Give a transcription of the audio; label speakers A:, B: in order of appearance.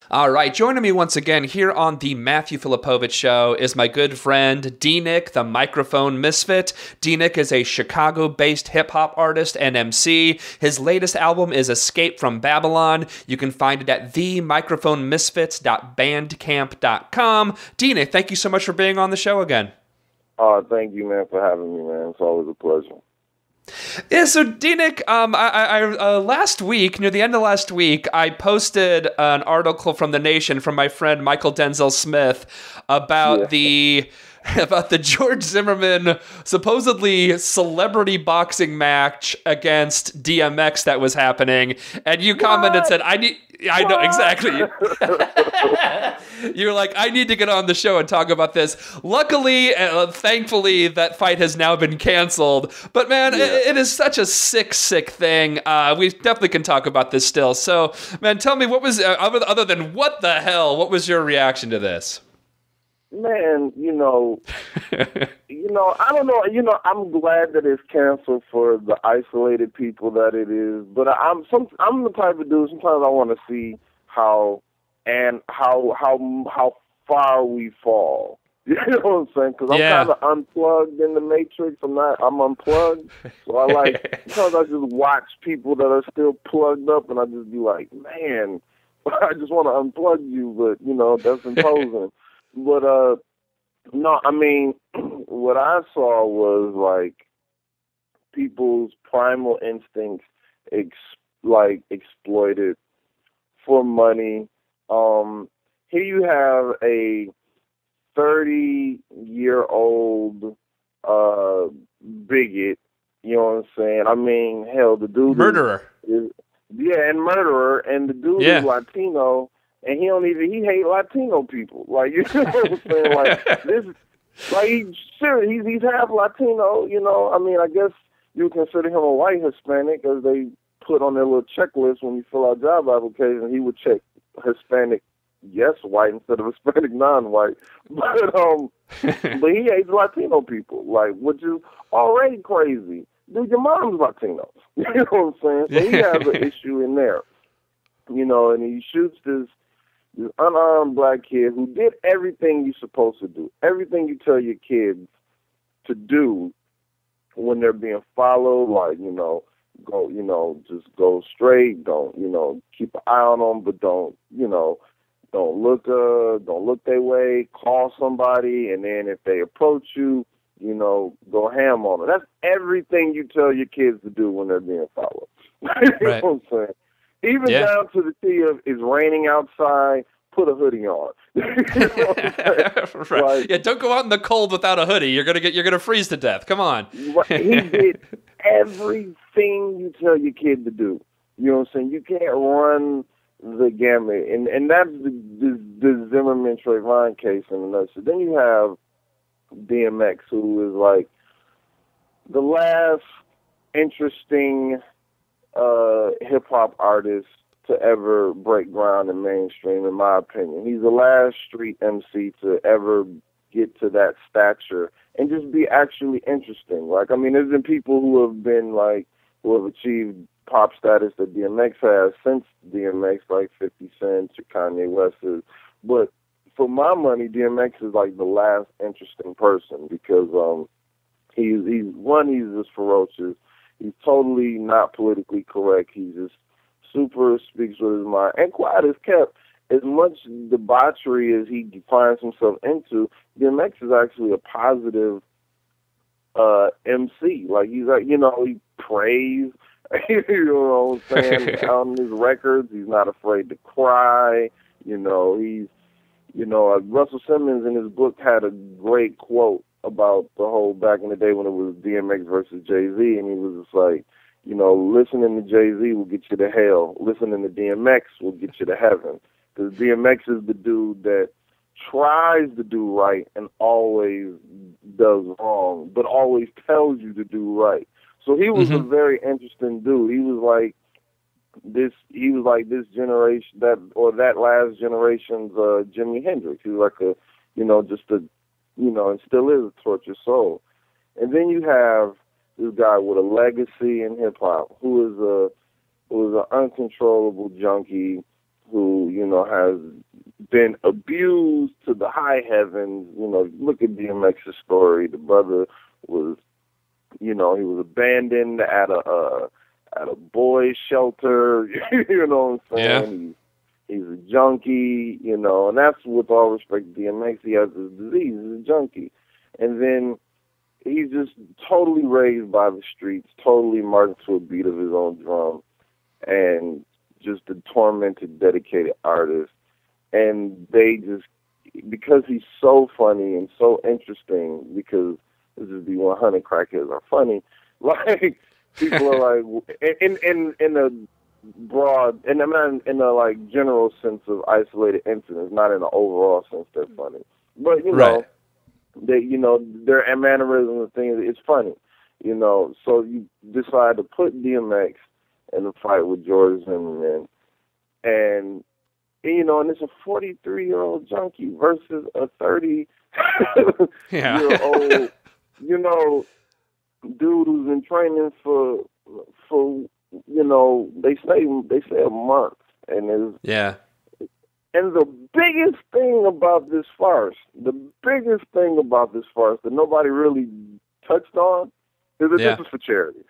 A: All right, joining me once again here on the Matthew Filipowicz Show is my good friend D-Nick, the Microphone Misfit. D-Nick is a Chicago-based hip-hop artist and MC. His latest album is Escape from Babylon. You can find it at themicrophonemisfits.bandcamp.com. D-Nick, thank you so much for being on the show again.
B: Thank you, man, for having me, man. It's always a pleasure.
A: Yeah, so D-Nick, last week, near the end of last week, I posted an article from The Nation from my friend Michael Denzel Smith about the George Zimmerman supposedly celebrity boxing match against DMX that was happening, and you commented and said, I know, exactly. You're like, I need to get on the show and talk about this. Luckily, thankfully, that fight has now been canceled. But man, it is such a sick thing. We definitely can talk about this still. So, man, tell me, what was, other than what the hell, what was your reaction to this?
B: Man, I don't know. I'm glad that it's canceled for the isolated people that it is. But I'm the type of dude. Sometimes I want to see how far we fall. You know what I'm saying? Because I'm kind of unplugged in the Matrix. I'm unplugged. So sometimes I just watch people that are still plugged up, and I just be like, man, I just want to unplug you, but that's imposing. But no, I mean, what I saw was like people's primal instincts exploited for money. Here you have a 30-year-old bigot. You know what I'm saying? I mean, hell, the dude
A: murderer.
B: And murderer, and the dude is Latino. And he hate Latino people. Like, you know what I'm saying? He's half Latino, I mean, I guess you consider him a white Hispanic, as they put on their little checklist when you fill out job applications. He would check Hispanic, yes, white, instead of Hispanic, non-white. But he hates Latino people, which is already crazy. Dude, your mom's Latino. You know what I'm saying? So he has an issue in there. And he shoots this unarmed black kid who did everything you're supposed to do, everything you tell your kids to do when they're being followed, just go straight, don't, keep an eye on them, but don't look their way, call somebody, and then if they approach you, go ham on them. That's everything you tell your kids to do when they're being followed. You know what I'm saying? Even down to the T of, it's raining outside, put a hoodie on. You know
A: right. Don't go out in the cold without a hoodie. You're gonna freeze to death. Come on.
B: He did everything you tell your kid to do. You know what I'm saying? You can't run the gamut, and that's the Zimmerman Trayvon case in a nutshell. Then you have DMX, who is like the last interesting hip-hop artist to ever break ground in mainstream, in my opinion. He's the last street MC to ever get to that stature and just be actually interesting. There's been people who have achieved pop status that DMX has since DMX, like 50 Cent or Kanye West is. But for my money, DMX is like the last interesting person because he's just ferocious. He's totally not politically correct. He's just super speaks with his mind. And quiet as kept. As much debauchery as he finds himself into, DMX is actually a positive MC. He prays. You know what I'm saying? On his records, he's not afraid to cry. Russell Simmons in his book had a great quote about the whole back in the day when it was DMX versus Jay-Z, and he was just like, listening to Jay-Z will get you to hell. Listening to DMX will get you to heaven. Because DMX is the dude that tries to do right and always does wrong, but always tells you to do right. So he was a very interesting dude. He was like this generation, that last generation's Jimi Hendrix. He was like and still is a tortured soul. And then you have this guy with a legacy in hip hop who is an uncontrollable junkie who, has been abused to the high heavens. Look at DMX's story. The brother was, he was abandoned at a boys' shelter. You know what I'm saying? Yeah. He's a junkie, and that's with all respect to DMX. He has this disease. He's a junkie. And then he's just totally raised by the streets, totally marched to a beat of his own drum, and just a tormented, dedicated artist. And they just, because he's so funny and so interesting, because this is the 100 crackheads are funny, like, people are like, in a broad, and I'm not in a, like, general sense of isolated incidents, not in an overall sense they're funny. But, their mannerisms and things, it's funny, So you decide to put DMX in a fight with George Zimmerman, and it's a 43-year-old junkie versus a 30-year-old, dude who's been training for they say a month, and And the biggest thing about this farce, that nobody really touched on, is that this is for charity.